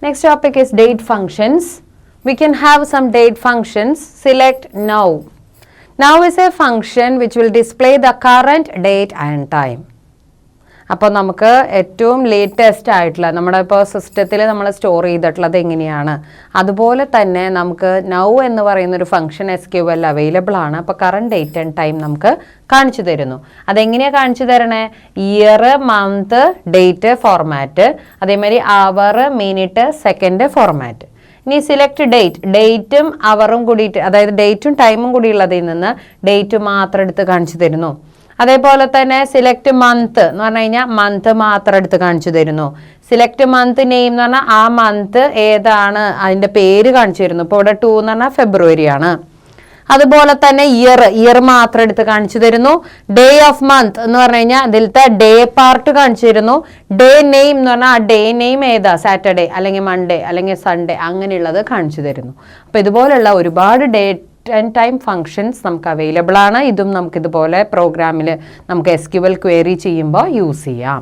Next topic is date functions. We can have some date functions. Select now. Now is a function which will display the current date and time. അപ്പോൾ നമുക്ക് ഏറ്റവും latest ആയിട്ടുള്ള നമ്മുടെ ഇപ്പോൾ സിസ്റ്റത്തിൽ നമ്മൾ store ചെയ്തിട്ടുള്ളത് എങ്ങനെയാണ് അതുപോലെ തന്നെ നമുക്ക് നൗ എന്ന് പറയുന്നൊരു ഫംഗ്ഷൻ SQL അവൈലബിൾ ആണ്. അപ്പോൾ കറണ്ട് ഡേറ്റ് ആൻഡ് ടൈം നമുക്ക് കാണിച്ചു തരുന്നു. അതെങ്ങനെയാണ് കാണിച്ചു തരണേ? ഇയർ, മന്ത്, ഡേറ്റ് ഫോർമാറ്റ്, അതേമാതിരി അവർ, മിനിറ്റ്, സെക്കൻഡ് ഫോർമാറ്റ്. ഇനി സിലക്ട് ഡേറ്റും അവറും കൂടിയിട്ട്, അതായത് ഡേറ്റും ടൈമും കൂടിയുള്ളതിൽ നിന്ന് ഡേറ്റ് മാത്രം എടുത്ത് കാണിച്ചു തരുന്നു. അതേപോലെ തന്നെ സിലക്ട് മന്ത് എന്ന് പറഞ്ഞു കഴിഞ്ഞാൽ മന്ത് മാത്രം എടുത്ത് കാണിച്ചു തരുന്നു. സിലക്ട് മന്ത് നെയിം എന്ന് പറഞ്ഞാൽ ആ മന്ത് ഏതാണ് അതിൻ്റെ പേര് കാണിച്ചു തരുന്നു. ഇപ്പോൾ ഇവിടെ 2 എന്ന് പറഞ്ഞാൽ ഫെബ്രുവരി ആണ്. അതുപോലെ തന്നെ ഇയർ മാത്രം എടുത്ത് കാണിച്ചു തരുന്നു. ഡേ ഓഫ് മന്ത് എന്ന് പറഞ്ഞു കഴിഞ്ഞാൽ അതിലത്തെ ഡേ പാർട്ട് കാണിച്ചു തരുന്നു. ഡേ നെയിം എന്ന് പറഞ്ഞാൽ ആ ഡേ നെയിം ഏതാ, സാറ്റർഡേ അല്ലെങ്കിൽ മൺഡേ അല്ലെങ്കിൽ സൺഡേ അങ്ങനെയുള്ളത് കാണിച്ചു തരുന്നു. അപ്പോൾ ഇതുപോലുള്ള ഒരുപാട് ഡേറ്റ് ആൻഡ് ടൈം ഫങ്ഷൻസ് നമുക്ക് അവൈലബിൾ ആണ്. ഇതും നമുക്കിതുപോലെ പ്രോഗ്രാമിൽ നമുക്ക് SQL ക്വയറി ചെയ്യുമ്പോൾ യൂസ് ചെയ്യാം.